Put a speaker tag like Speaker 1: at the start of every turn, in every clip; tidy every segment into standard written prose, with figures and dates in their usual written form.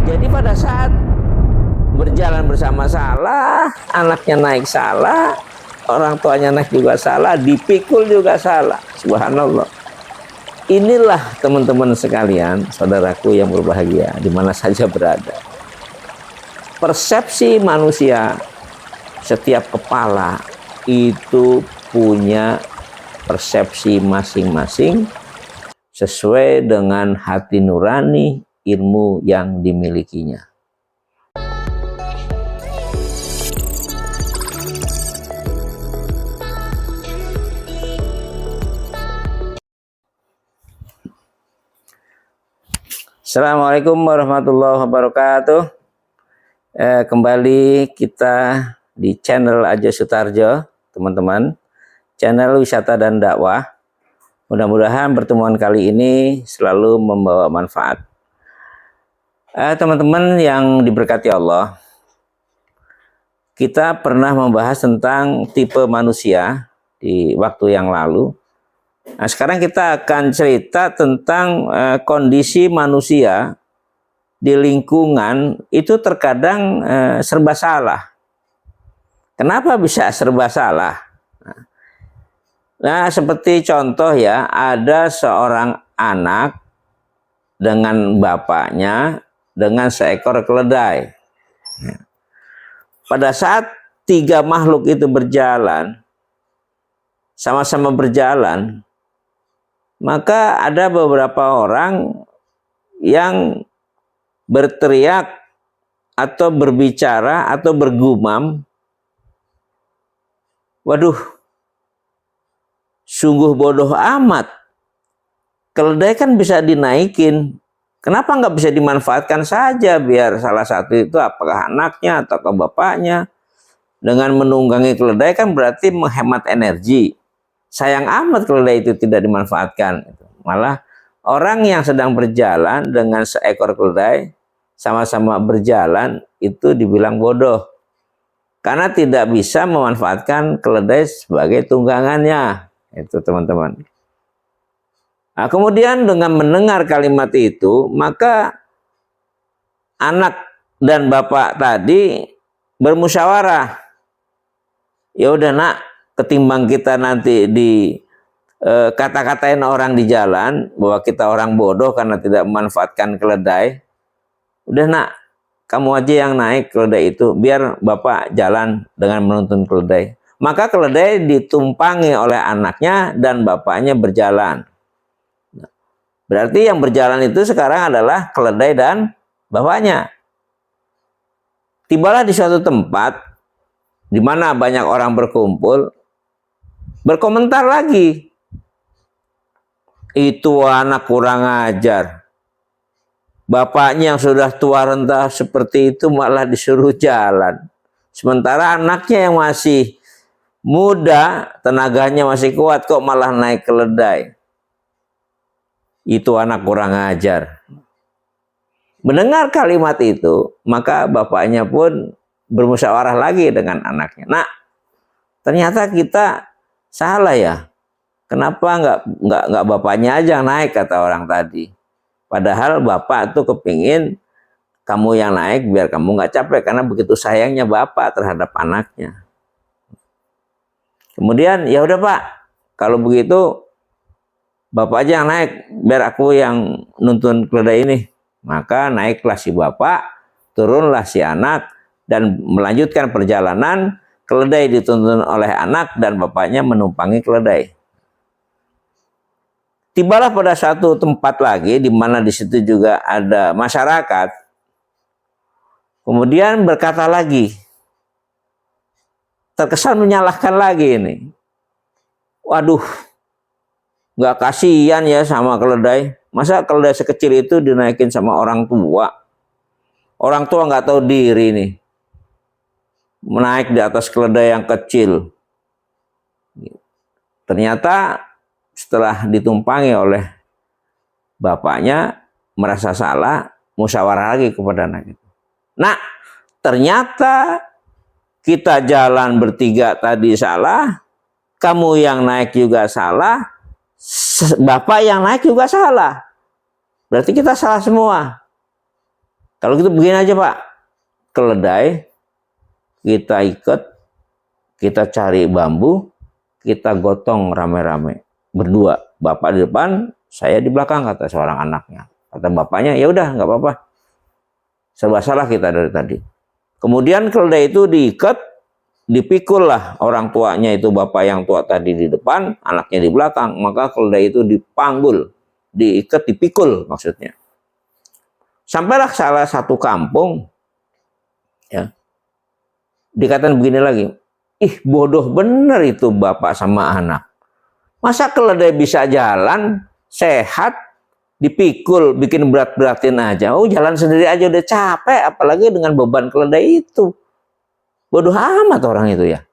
Speaker 1: Jadi pada saat berjalan bersama salah, anaknya naik salah, orang tuanya naik juga salah, dipikul juga salah. Subhanallah. Inilah teman-teman sekalian, saudaraku yang berbahagia, di mana saja berada. Persepsi manusia, setiap kepala itu punya persepsi masing-masing sesuai dengan hati nurani ilmu yang dimilikinya. Assalamualaikum warahmatullahi wabarakatuh. Kembali kita di channel Ajo Sutarjo, teman-teman, channel wisata dan dakwah. Mudah-mudahan pertemuan kali ini selalu membawa manfaat. Teman-teman yang diberkati Allah, kita pernah membahas tentang tipe manusia di waktu yang lalu. Nah, sekarang kita akan cerita tentang kondisi manusia di lingkungan itu terkadang serba salah. Kenapa bisa serba salah? Nah, seperti contoh ya, ada seorang anak dengan bapaknya dengan seekor keledai. Pada saat tiga makhluk itu berjalan, sama-sama berjalan, maka ada beberapa orang yang berteriak atau berbicara atau bergumam, waduh, sungguh bodoh amat. Keledai kan bisa dinaikin. Kenapa nggak bisa dimanfaatkan saja biar salah satu itu apakah anaknya atau bapaknya. Dengan menunggangi keledai kan berarti menghemat energi. Sayang amat keledai itu tidak dimanfaatkan. Malah orang yang sedang berjalan dengan seekor keledai, sama-sama berjalan, itu dibilang bodoh. Karena tidak bisa memanfaatkan keledai sebagai tunggangannya. Itu teman-teman. Nah, kemudian dengan mendengar kalimat itu, maka anak dan bapak tadi bermusyawarah. Ya udah nak, ketimbang kita nanti di kata-katain orang di jalan bahwa kita orang bodoh karena tidak memanfaatkan keledai, udah nak, kamu aja yang naik keledai itu, biar bapak jalan dengan menuntun keledai. Maka keledai ditumpangi oleh anaknya dan bapaknya berjalan. Berarti yang berjalan itu sekarang adalah keledai dan bapaknya. Tibalah di suatu tempat di mana banyak orang berkumpul, berkomentar lagi. Itu anak kurang ajar. Bapaknya yang sudah tua renta seperti itu malah disuruh jalan. Sementara anaknya yang masih muda, tenaganya masih kuat, kok malah naik keledai. Itu anak kurang ajar. Mendengar kalimat itu, maka bapaknya pun bermusyawarah lagi dengan anaknya. Nah, ternyata kita salah ya. Kenapa nggak bapaknya aja yang naik, kata orang tadi. Padahal bapak tuh kepingin kamu yang naik biar kamu nggak capek, karena begitu sayangnya bapak terhadap anaknya. Kemudian ya udah pak, kalau begitu bapak aja yang naik biar aku yang nuntun keledai ini. Maka naiklah si bapak, turunlah si anak, dan melanjutkan perjalanan. Keledai dituntun oleh anak dan bapaknya menumpangi keledai. Tibalah pada satu tempat lagi di mana di situ juga ada masyarakat. Kemudian berkata lagi, terkesan menyalahkan lagi ini. Waduh, nggak kasihan ya sama keledai. Masa keledai sekecil itu dinaikin sama orang tua? Orang tua nggak tahu diri nih, menaik di atas keledai yang kecil. Ternyata setelah ditumpangi oleh bapaknya, merasa salah, musyawarah lagi kepada anak itu. Nah, ternyata kita jalan bertiga tadi salah, kamu yang naik juga salah, bapak yang naik juga salah. Berarti kita salah semua. Kalau gitu begini aja Pak, keledai kita ikat, kita cari bambu, kita gotong rame-rame berdua, bapak di depan, saya di belakang, kata seorang anaknya. Kata bapaknya, ya udah nggak apa-apa, serba salah kita dari tadi. Kemudian keledai itu diikat, dipikul lah orang tuanya, itu bapak yang tua tadi di depan, anaknya di belakang. Maka keledai itu dipanggul, diikat, dipikul maksudnya. Sampailah salah satu kampung, ya, dikatakan begini lagi, ih bodoh bener itu bapak sama anak. Masa keledai bisa jalan, sehat, dipikul, bikin berat-beratin aja. Oh jalan sendiri aja udah capek, apalagi dengan beban keledai itu. Bodoh amat orang itu ya.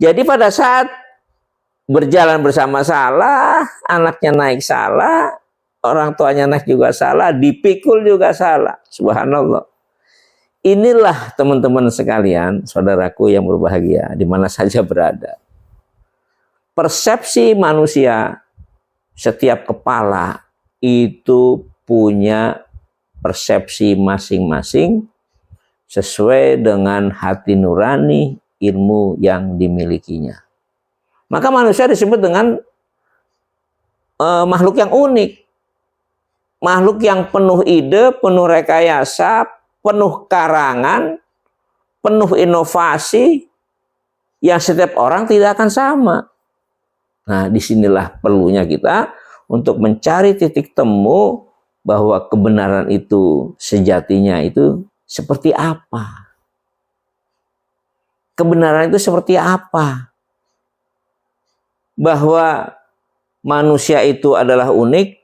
Speaker 1: Jadi pada saat berjalan bersama salah, anaknya naik salah, orang tuanya naik juga salah, dipikul juga salah. Subhanallah. Inilah teman-teman sekalian, saudaraku yang berbahagia, di mana saja berada. Persepsi manusia, setiap kepala itu punya persepsi masing-masing sesuai dengan hati nurani, ilmu yang dimilikinya. Maka manusia disebut dengan makhluk yang unik. Makhluk yang penuh ide, penuh rekayasa, penuh karangan, penuh inovasi, yang setiap orang tidak akan sama. Nah, disinilah perlunya kita untuk mencari titik temu bahwa kebenaran itu sejatinya itu seperti apa. Kebenaran itu seperti apa. Bahwa manusia itu adalah unik,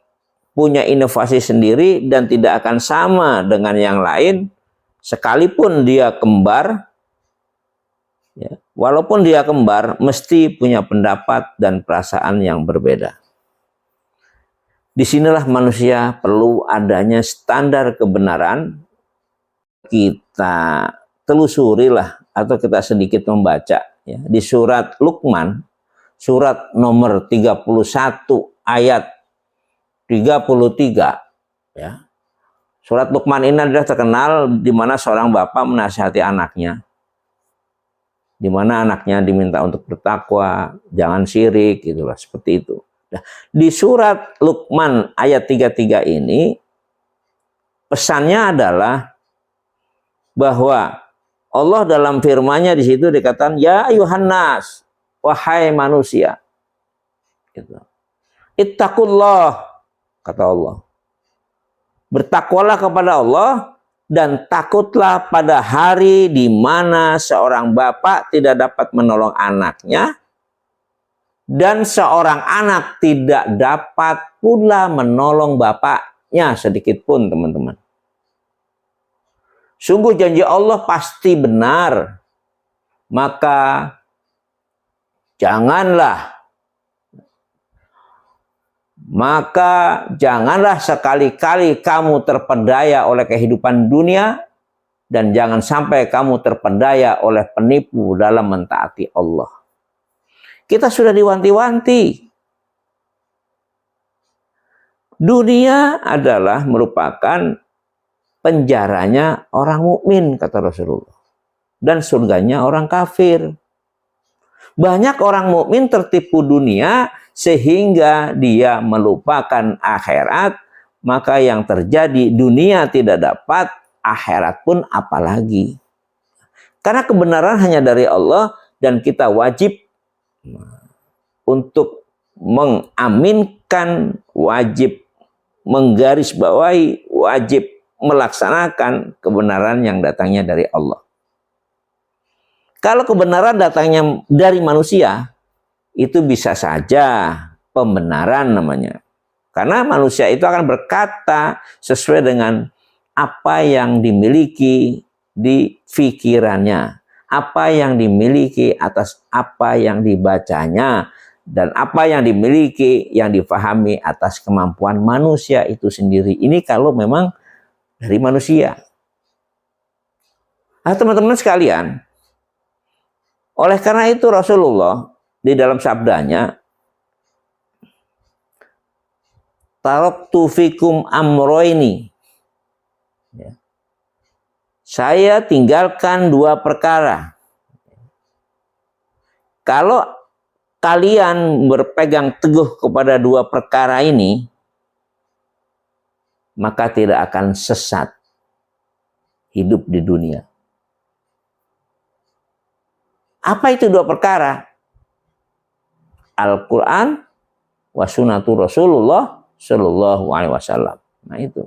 Speaker 1: punya inovasi sendiri dan tidak akan sama dengan yang lain, sekalipun dia kembar, ya, walaupun dia kembar, mesti punya pendapat dan perasaan yang berbeda. Disinilah manusia perlu adanya standar kebenaran. Kita telusurilah atau kita sedikit membaca ya, di surat Luqman, surat nomor 31 ayat 33 ya. Surat Luqman ini adalah terkenal di mana seorang bapak menasihati anaknya. Di mana anaknya diminta untuk bertakwa, jangan syirik gitulah, seperti itu. Nah, di surat Luqman ayat 33 ini pesannya adalah bahwa Allah dalam firman-Nya di situ dikatakan ya ayuhan nas, wahai manusia. Gitu. Ittaqullah, kata Allah. Bertakwalah kepada Allah dan takutlah pada hari di mana seorang bapak tidak dapat menolong anaknya dan seorang anak tidak dapat pula menolong bapaknya sedikit pun, teman-teman. Sungguh janji Allah pasti benar. Maka janganlah sekali-kali kamu terpedaya oleh kehidupan dunia dan jangan sampai kamu terpedaya oleh penipu dalam mentaati Allah. Kita sudah diwanti-wanti. Dunia adalah merupakan penjaranya orang mukmin, kata Rasulullah, dan surganya orang kafir. Banyak orang mukmin tertipu dunia sehingga dia melupakan akhirat, maka yang terjadi dunia tidak dapat, akhirat pun apalagi. Karena kebenaran hanya dari Allah dan kita wajib untuk mengaminkan, wajib menggarisbawahi, wajib melaksanakan kebenaran yang datangnya dari Allah. Kalau kebenaran datangnya dari manusia, itu bisa saja pembenaran namanya. Karena manusia itu akan berkata sesuai dengan apa yang dimiliki di pikirannya, apa yang dimiliki atas apa yang dibacanya, dan apa yang dimiliki, yang difahami atas kemampuan manusia itu sendiri. Ini kalau memang dari manusia. Nah, teman-teman sekalian, oleh karena itu Rasulullah di dalam sabdanya, taraktu fikum amroini, Ya. Saya tinggalkan 2 perkara. Kalau kalian berpegang teguh kepada 2 perkara ini, maka tidak akan sesat hidup di dunia. Apa itu 2 perkara? Al-Quran wa sunnatu Rasulullah Shallallahu Alaihi Wasallam. Nah itu.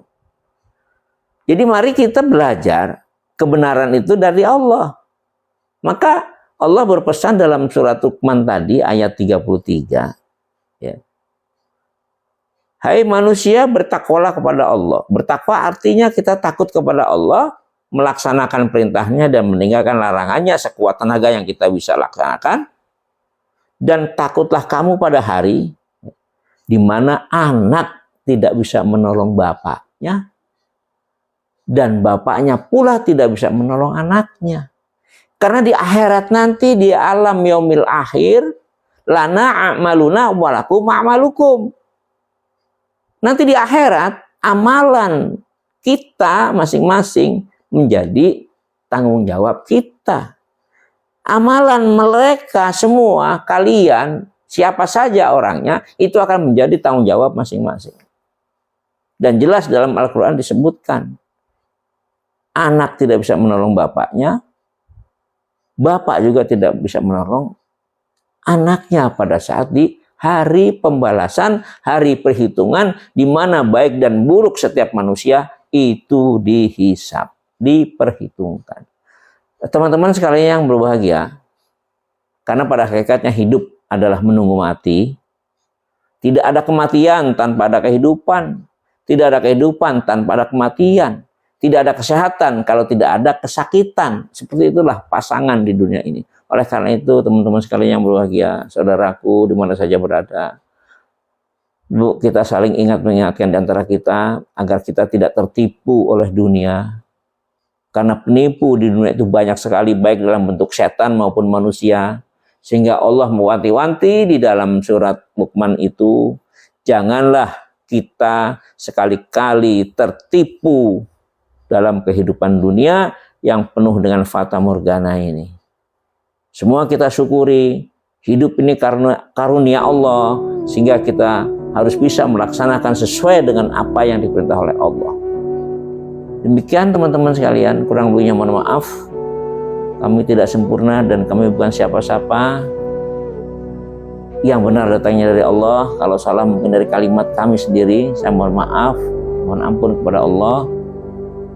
Speaker 1: Jadi mari kita belajar kebenaran itu dari Allah. Maka Allah berpesan dalam surat Luqman tadi ayat 33. Ya. Hai manusia, bertakwalah kepada Allah. Bertakwa artinya kita takut kepada Allah, melaksanakan perintahnya dan meninggalkan larangannya sekuat tenaga yang kita bisa laksanakan. Dan takutlah kamu pada hari di mana anak tidak bisa menolong bapaknya dan bapaknya pula tidak bisa menolong anaknya. Karena di akhirat nanti, di alam yaumil akhir, lana a'maluna walakum a'malukum. Nanti di akhirat, amalan kita masing-masing menjadi tanggung jawab kita. Amalan mereka semua, kalian, siapa saja orangnya, itu akan menjadi tanggung jawab masing-masing. Dan jelas dalam Al-Quran disebutkan, anak tidak bisa menolong bapaknya, bapak juga tidak bisa menolong anaknya pada saat di hari pembalasan, hari perhitungan, di mana baik dan buruk setiap manusia itu dihisab, diperhitungkan. Teman-teman sekalian yang berbahagia, karena pada hakikatnya hidup adalah menunggu mati. Tidak ada kematian tanpa ada kehidupan. Tidak ada kehidupan tanpa ada kematian. Tidak ada kesehatan kalau tidak ada kesakitan. Seperti itulah pasangan di dunia ini. Oleh karena itu, teman-teman sekalian yang berbahagia, saudaraku di mana saja berada, Bu, kita saling mengingatkan di antara kita agar kita tidak tertipu oleh dunia. Karena penipu di dunia itu banyak sekali, baik dalam bentuk setan maupun manusia. Sehingga Allah mewanti-wanti di dalam surat Luqman itu, janganlah kita sekali-kali tertipu dalam kehidupan dunia yang penuh dengan fata morgana ini. Semua kita syukuri, hidup ini karena karunia Allah, sehingga kita harus bisa melaksanakan sesuai dengan apa yang diperintah oleh Allah. Demikian teman-teman sekalian, kurang lebihnya mohon maaf. Kami tidak sempurna dan kami bukan siapa-siapa. Yang benar datangnya dari Allah. Kalau salah mungkin dari kalimat kami sendiri. Saya mohon maaf, mohon ampun kepada Allah.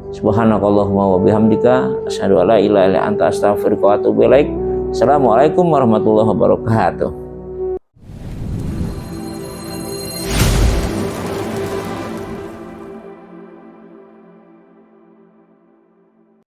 Speaker 1: Subhanakallahumma wa bihamdika asyhadu an la ilaha illa anta astaghfiruka wa atubu ilaik. Assalamualaikum warahmatullahi wabarakatuh.